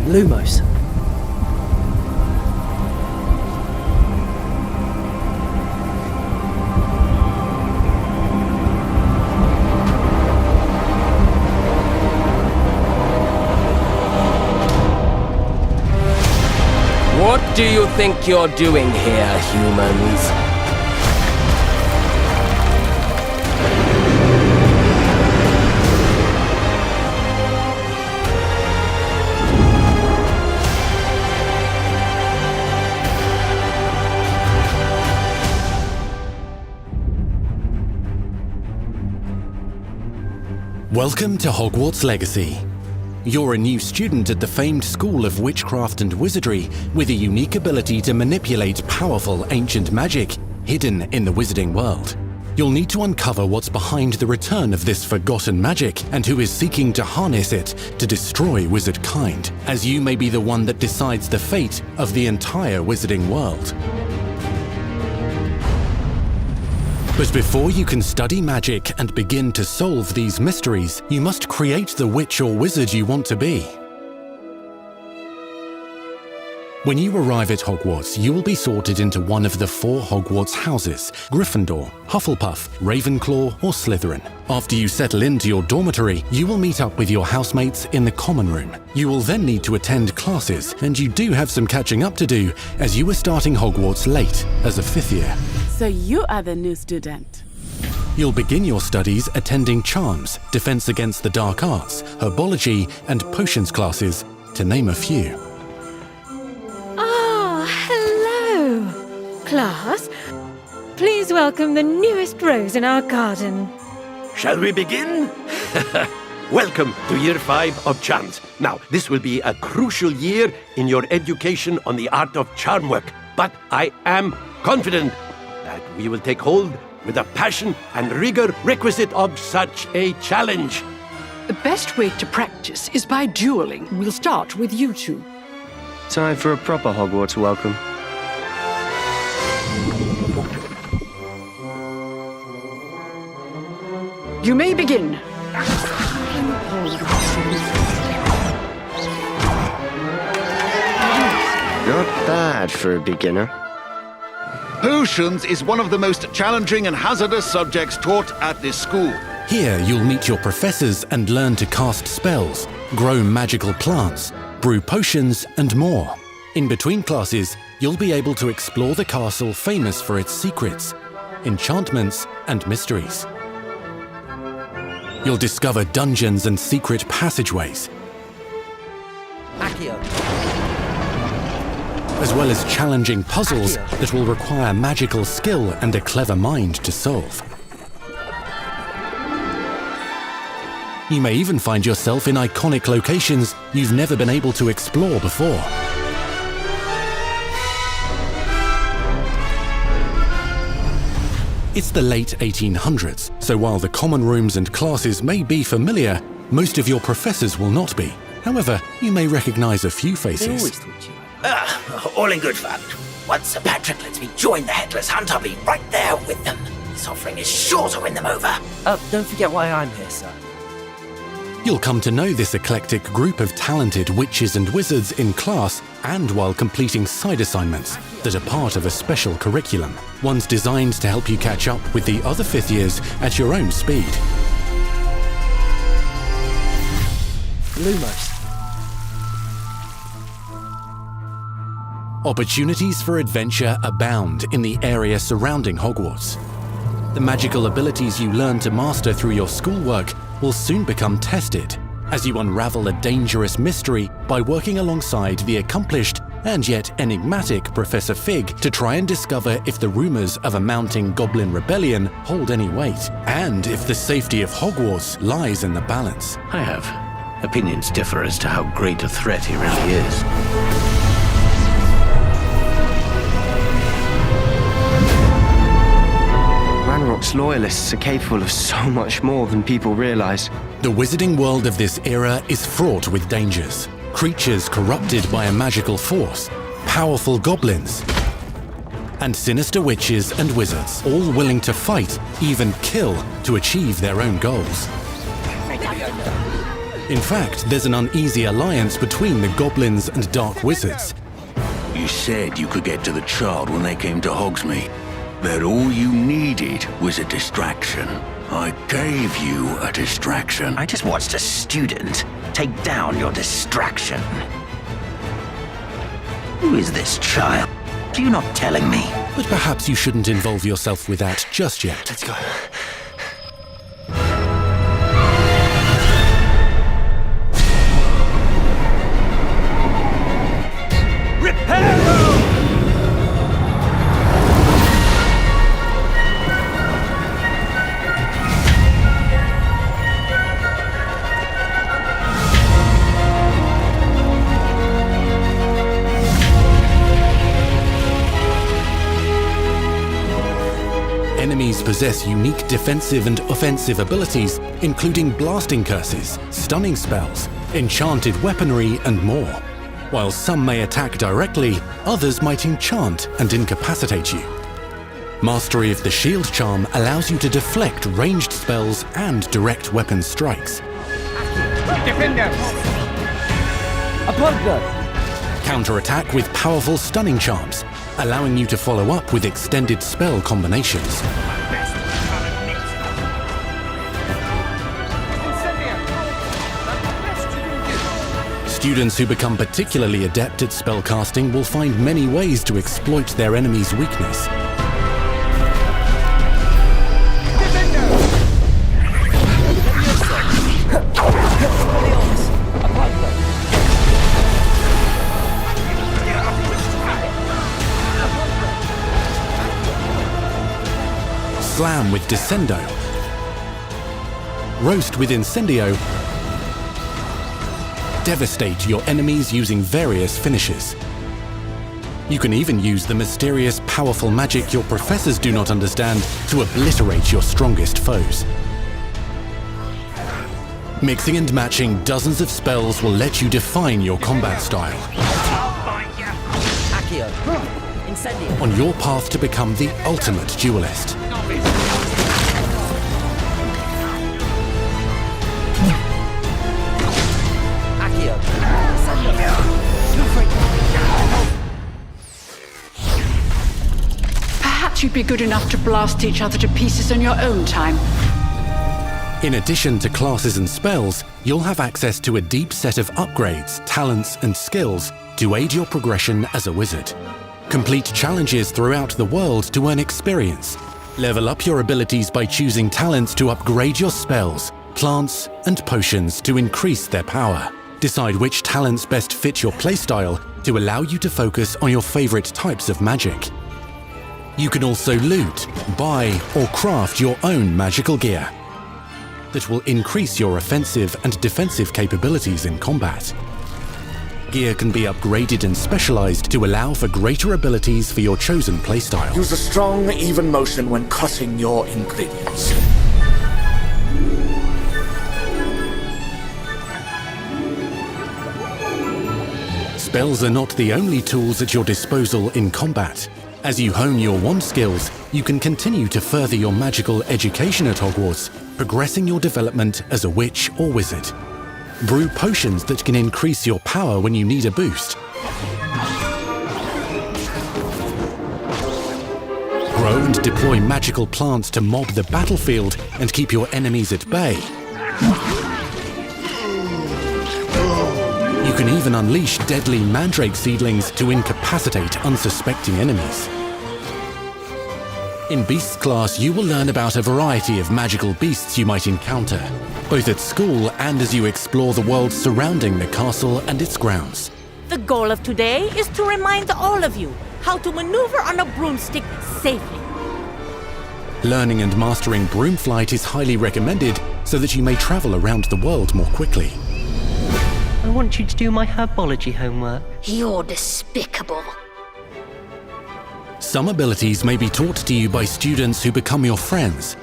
Lumos. What do you think you're doing here, humans? Welcome to Hogwarts Legacy. You're a new student at the famed School of Witchcraft and Wizardry with a unique ability to manipulate powerful ancient magic hidden in the wizarding world. You'll need to uncover what's behind the return of this forgotten magic and who is seeking to harness it to destroy wizard kind, as you may be the one that decides the fate of the entire wizarding world. But before you can study magic and begin to solve these mysteries, you must create the witch or wizard you want to be. When you arrive at Hogwarts, you will be sorted into one of the 4 Hogwarts houses: Gryffindor, Hufflepuff, Ravenclaw, or Slytherin. After you settle into your dormitory, you will meet up with your housemates in the common room. You will then need to attend classes, and you do have some catching up to do, as you are starting Hogwarts late as a 5th year. So you are the new student. You'll begin your studies attending Charms, Defense Against the Dark Arts, Herbology, and Potions classes, to name a few. Ah, hello, class. Please welcome the newest rose in our garden. Shall we begin? Welcome to Year 5 of Charms. Now, this will be a crucial year in your education on the art of charm work, but I am confident that we will take hold with the passion and rigor requisite of such a challenge. The best way to practice is by dueling. We'll start with you two. Time for a proper Hogwarts welcome. You may begin. Not bad for a beginner. Potions is one of the most challenging and hazardous subjects taught at this school. Here you'll meet your professors and learn to cast spells, grow magical plants, brew potions, and more. In between classes, you'll be able to explore the castle famous for its secrets, enchantments, and mysteries. You'll discover dungeons and secret passageways, as well as challenging puzzles that will require magical skill and a clever mind to solve. You may even find yourself in iconic locations you've never been able to explore before. It's the late 1800s, so while the common rooms and classes may be familiar, most of your professors will not be. However, you may recognize a few faces. All in good fun. Once Sir Patrick lets me join the Headless Hunt, I'll be right there with them. This offering is sure to win them over. Don't forget why I'm here, sir. You'll come to know this eclectic group of talented witches and wizards in class and while completing side assignments that are part of a special curriculum, ones designed to help you catch up with the other 5th years at your own speed. Lumos. Opportunities for adventure abound in the area surrounding Hogwarts. The magical abilities you learn to master through your schoolwork will soon become tested as you unravel a dangerous mystery by working alongside the accomplished and yet enigmatic Professor Fig to try and discover if the rumors of a mounting goblin rebellion hold any weight, and if the safety of Hogwarts lies in the balance. I have. Opinions differ as to how great a threat he really is. Hogwarts loyalists are capable of so much more than people realize. The wizarding world of this era is fraught with dangers. Creatures corrupted by a magical force, powerful goblins, and sinister witches and wizards, all willing to fight, even kill, to achieve their own goals. In fact, there's an uneasy alliance between the goblins and dark wizards. You said you could get to the child when they came to Hogsmeade. That all you needed was a distraction. I gave you a distraction. I just watched a student take down your distraction. Who is this child? Are you not telling me? But perhaps you shouldn't involve yourself with that just yet. Let's go. Enemies possess unique defensive and offensive abilities, including blasting curses, stunning spells, enchanted weaponry, and more. While some may attack directly, others might enchant and incapacitate you. Mastery of the shield charm allows you to deflect ranged spells and direct weapon strikes. Counterattack with powerful stunning charms, allowing you to follow up with extended spell combinations. Students who become particularly adept at spellcasting will find many ways to exploit their enemy's weakness. Slam with Descendo, Roast with Incendio, devastate your enemies using various finishes. You can even use the mysterious, powerful magic your professors do not understand to obliterate your strongest foes. Mixing and matching dozens of spells will let you define your combat style. On your path to become the ultimate duelist. Perhaps you'd be good enough to blast each other to pieces on your own time. In addition to classes and spells, you'll have access to a deep set of upgrades, talents, and skills to aid your progression as a wizard. Complete challenges throughout the world to earn experience. Level up your abilities by choosing talents to upgrade your spells, plants, and potions to increase their power. Decide which talents best fit your playstyle to allow you to focus on your favorite types of magic. You can also loot, buy, or craft your own magical gear that will increase your offensive and defensive capabilities in combat. Gear can be upgraded and specialized to allow for greater abilities for your chosen playstyle. Use a strong, even motion when cutting your ingredients. Spells are not the only tools at your disposal in combat. As you hone your wand skills, you can continue to further your magical education at Hogwarts, progressing your development as a witch or wizard. Brew potions that can increase your power when you need a boost. Grow and deploy magical plants to mob the battlefield and keep your enemies at bay. You can even unleash deadly mandrake seedlings to incapacitate unsuspecting enemies. In Beasts class, you will learn about a variety of magical beasts you might encounter, both at school and as you explore the world surrounding the castle and its grounds. The goal of today is to remind all of you how to maneuver on a broomstick safely. Learning and mastering broom flight is highly recommended so that you may travel around the world more quickly. I want you to do my herbology homework. You're despicable. Some abilities may be taught to you by students who become your friends.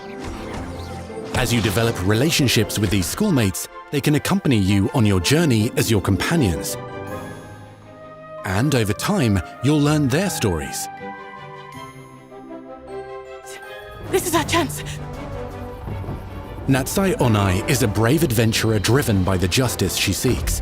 As you develop relationships with these schoolmates, they can accompany you on your journey as your companions. And over time, you'll learn their stories. This is our chance. Natsai Onai is a brave adventurer driven by the justice she seeks.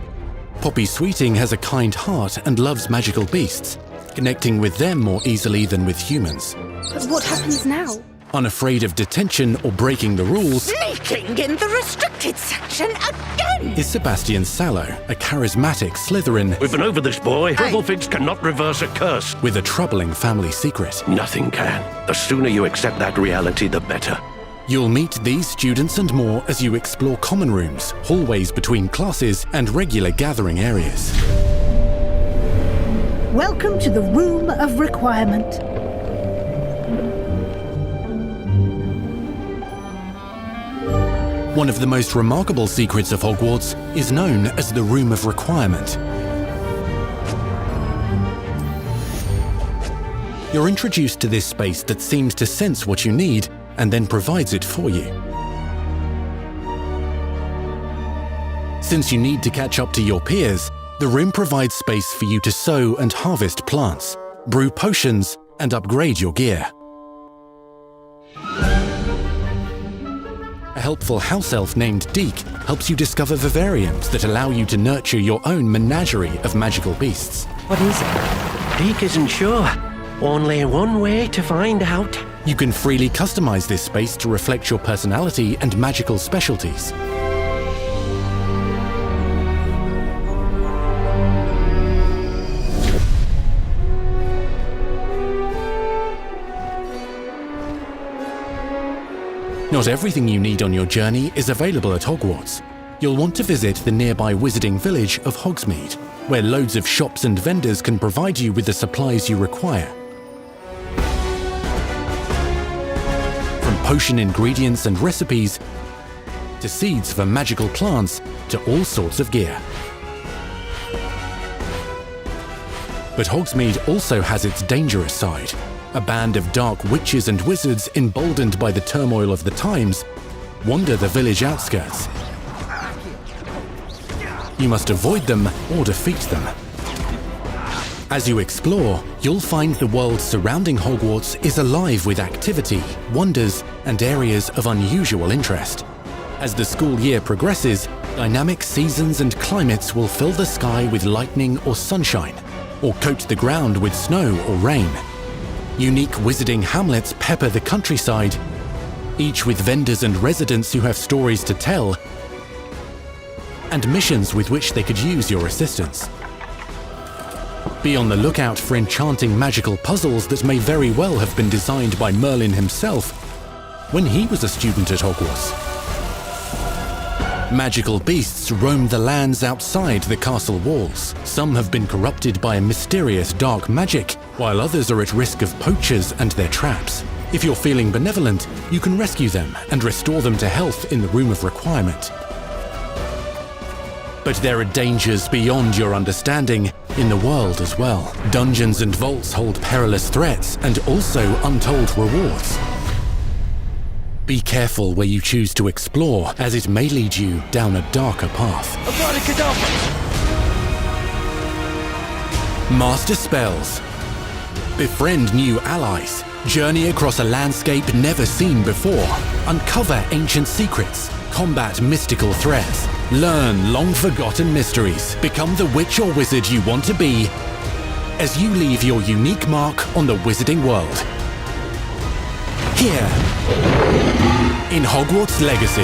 Poppy Sweeting has a kind heart and loves magical beasts, connecting with them more easily than with humans. But what happens now? Unafraid of detention or breaking the rules, Sneaking in the restricted section again! is Sebastian Sallow, a charismatic Slytherin We've been over this, boy. Triple-Fix cannot reverse a curse. with a troubling family secret. Nothing can. The sooner you accept that reality, the better. You'll meet these students and more as you explore common rooms, hallways between classes, and regular gathering areas. Welcome to the Room of Requirement. One of the most remarkable secrets of Hogwarts is known as the Room of Requirement. You're introduced to this space that seems to sense what you need and then provides it for you. Since you need to catch up to your peers, the room provides space for you to sow and harvest plants, brew potions, and upgrade your gear. A helpful house elf named Deke helps you discover vivariums that allow you to nurture your own menagerie of magical beasts. What is it? Deke isn't sure. Only one way to find out. You can freely customize this space to reflect your personality and magical specialties. Not everything you need on your journey is available at Hogwarts. You'll want to visit the nearby wizarding village of Hogsmeade, where loads of shops and vendors can provide you with the supplies you require. From potion ingredients and recipes, to seeds for magical plants, to all sorts of gear. But Hogsmeade also has its dangerous side. A band of dark witches and wizards, emboldened by the turmoil of the times, wander the village outskirts. You must avoid them or defeat them. As you explore, you'll find the world surrounding Hogwarts is alive with activity, wonders, and areas of unusual interest. As the school year progresses, dynamic seasons and climates will fill the sky with lightning or sunshine, or coat the ground with snow or rain. Unique wizarding hamlets pepper the countryside, each with vendors and residents who have stories to tell, and missions with which they could use your assistance. Be on the lookout for enchanting magical puzzles that may very well have been designed by Merlin himself when he was a student at Hogwarts. Magical beasts roam the lands outside the castle walls. Some have been corrupted by a mysterious dark magic, while others are at risk of poachers and their traps. If you're feeling benevolent, you can rescue them and restore them to health in the Room of Requirement. But there are dangers beyond your understanding in the world as well. Dungeons and vaults hold perilous threats and also untold rewards. Be careful where you choose to explore, as it may lead you down a darker path. Master spells. Befriend new allies. Journey across a landscape never seen before. Uncover ancient secrets. Combat mystical threats. Learn long-forgotten mysteries. Become the witch or wizard you want to be as you leave your unique mark on the wizarding world. Here, in Hogwarts Legacy.